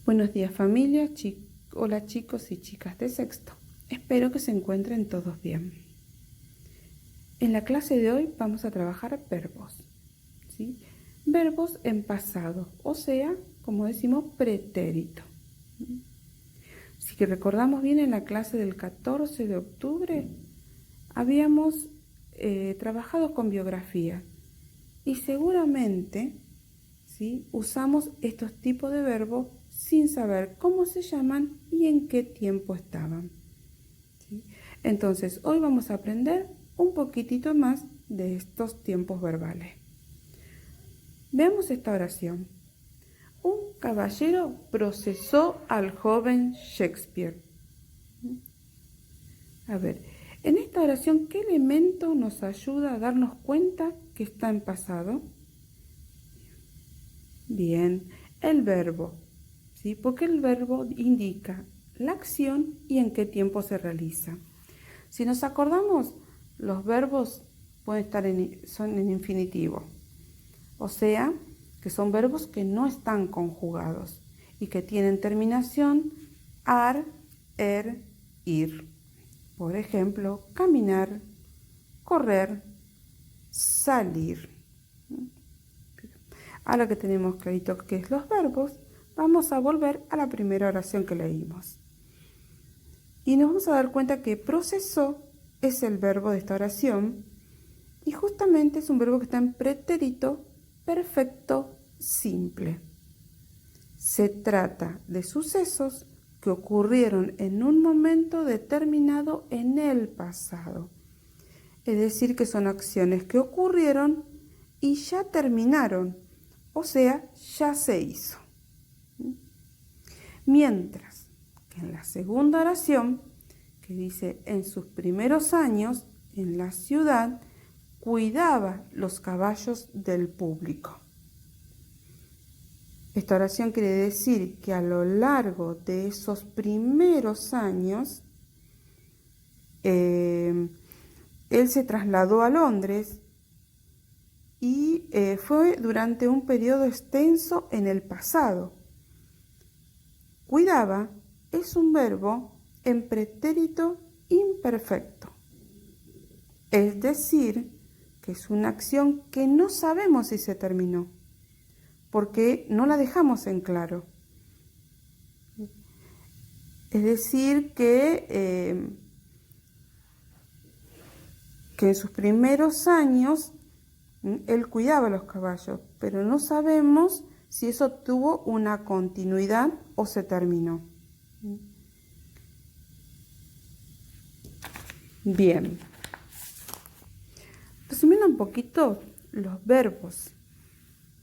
Buenos días familia, hola chicos y chicas de sexto. Espero que se encuentren todos bien. En la clase de hoy vamos a trabajar verbos, ¿sí? Verbos en pasado, o sea, como decimos, pretérito. Si que recordamos bien, en la clase del 14 de octubre habíamos trabajado con biografía y seguramente, ¿sí?, usamos estos tipos de verbos sin saber cómo se llaman y en qué tiempo estaban, ¿sí? Entonces, hoy vamos a aprender un poquitito más de estos tiempos verbales. Veamos esta oración. Un caballero procesó al joven Shakespeare. A ver, en esta oración, ¿qué elemento nos ayuda a darnos cuenta que está en pasado? Bien, el verbo, ¿sí? Porque el verbo indica la acción y en qué tiempo se realiza. Si nos acordamos, los verbos pueden estar son en infinitivo, o sea, que son verbos que no están conjugados y que tienen terminación ar, ir. Por ejemplo, caminar, correr, salir. Ahora que tenemos clarito qué es los verbos, vamos a volver a la primera oración que leímos. Y nos vamos a dar cuenta que procesó es el verbo de esta oración y justamente es un verbo que está en pretérito perfecto simple. Se trata de sucesos que ocurrieron en un momento determinado en el pasado. Es decir, que son acciones que ocurrieron y ya terminaron, o sea, ya se hizo. Mientras que en la segunda oración, que dice, en sus primeros años en la ciudad, cuidaba los caballos del público. Esta oración quiere decir que a lo largo de esos primeros años, él se trasladó a Londres y fue durante un periodo extenso en el pasado. Cuidaba es un verbo en pretérito imperfecto, es decir, que es una acción que no sabemos si se terminó, porque no la dejamos en claro. Es decir, que en sus primeros años él cuidaba los caballos, pero no sabemos si eso tuvo una continuidad o se terminó. Bien. Resumiendo un poquito, los verbos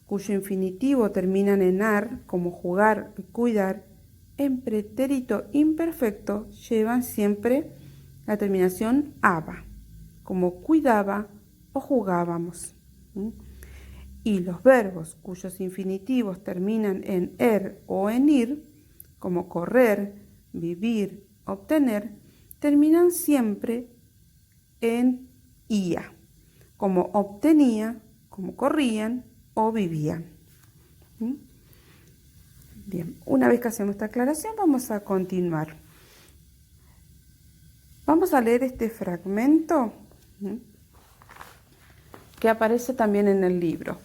cuyo infinitivo terminan en ar, como jugar y cuidar, en pretérito imperfecto llevan siempre la terminación aba, como cuidaba o jugábamos. Y los verbos cuyos infinitivos terminan en o en ir, como correr, vivir, obtener, terminan siempre en ia, como obtenía, como corrían o vivían. Bien, una vez que hacemos esta aclaración, vamos a continuar. Vamos a leer este fragmento que aparece también en el libro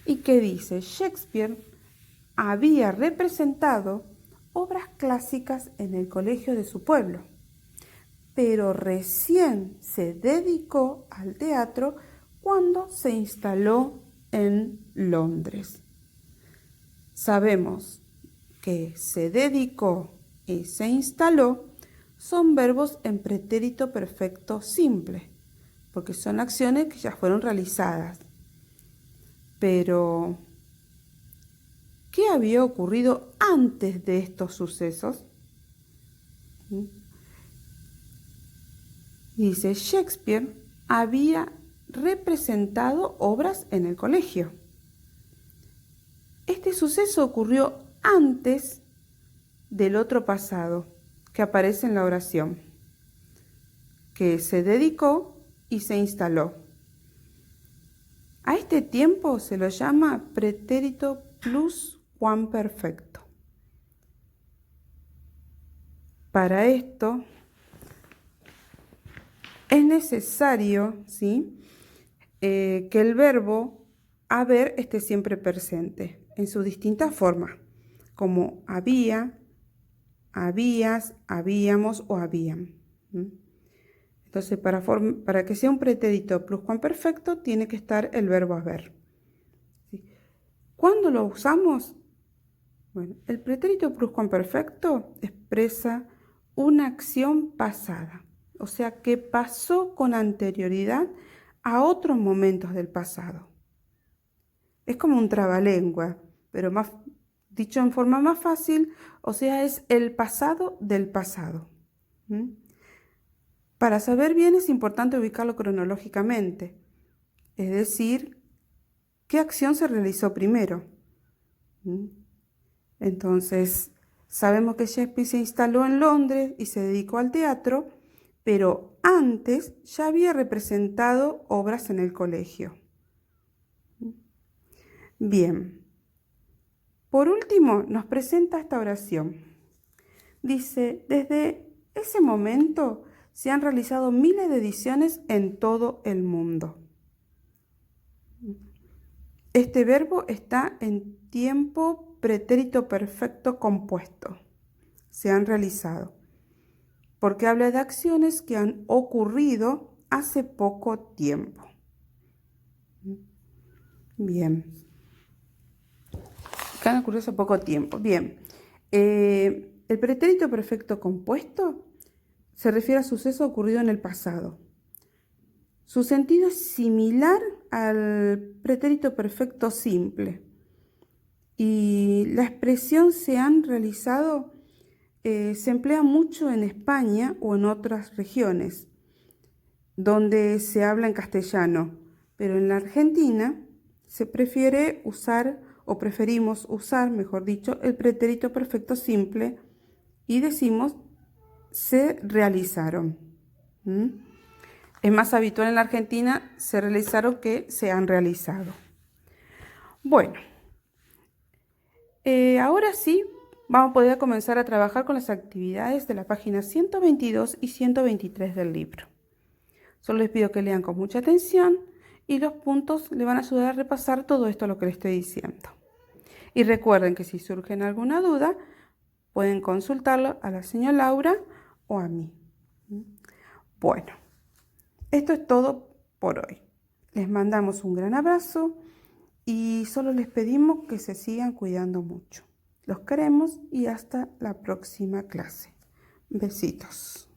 y que dice: Shakespeare había representado obras clásicas en el colegio de su pueblo, pero recién se dedicó al teatro cuando se instaló en Londres. Sabemos que se dedicó y se instaló son verbos en pretérito perfecto simple, porque son acciones que ya fueron realizadas. Pero, ¿qué había ocurrido antes de estos sucesos? Dice, Shakespeare había representado obras en el colegio. Este suceso ocurrió antes del otro pasado que aparece en la oración, que se dedicó y se instaló. A este tiempo se lo llama pretérito pluscuamperfecto. Para esto es necesario, ¿sí?, que el verbo haber esté siempre presente en sus distintas formas, como había, habías, habíamos o habían. Entonces, para que sea un pretérito pluscuamperfecto, tiene que estar el verbo haber. ¿Sí? ¿Cuándo lo usamos? Bueno, el pretérito pluscuamperfecto expresa una acción pasada, o sea, que pasó con anterioridad a otros momentos del pasado. Es como un trabalengua, pero dicho en forma más fácil, o sea, es el pasado del pasado. Para saber bien es importante ubicarlo cronológicamente, es decir, qué acción se realizó primero. Entonces, sabemos que Shakespeare se instaló en Londres y se dedicó al teatro, pero antes ya había representado obras en el colegio. Bien, por último nos presenta esta oración. Dice, desde ese momento se han realizado miles de ediciones en todo el mundo. Este verbo está en tiempo pretérito perfecto compuesto. Se han realizado, porque habla de acciones que han ocurrido hace poco tiempo. Bien. Que han ocurrido hace poco tiempo. Bien. El pretérito perfecto compuesto se refiere a suceso ocurrido en el pasado. Su sentido es similar al pretérito perfecto simple. Y la expresión se han realizado se emplea mucho en España o en otras regiones donde se habla en castellano, pero en la Argentina se prefiere usar, o preferimos usar, mejor dicho, el pretérito perfecto simple y decimos se realizaron. Es más habitual en la Argentina se realizaron que se han realizado. Bueno, ahora sí vamos a poder comenzar a trabajar con las actividades de la página 122 y 123 del libro. Solo les pido que lean con mucha atención y los puntos le van a ayudar a repasar todo esto lo que les estoy diciendo. Y recuerden que si surge alguna duda, pueden consultarlo a la señora Laura o a mí. Bueno, esto es todo por hoy. Les mandamos un gran abrazo y solo les pedimos que se sigan cuidando mucho. Los queremos y hasta la próxima clase. Besitos.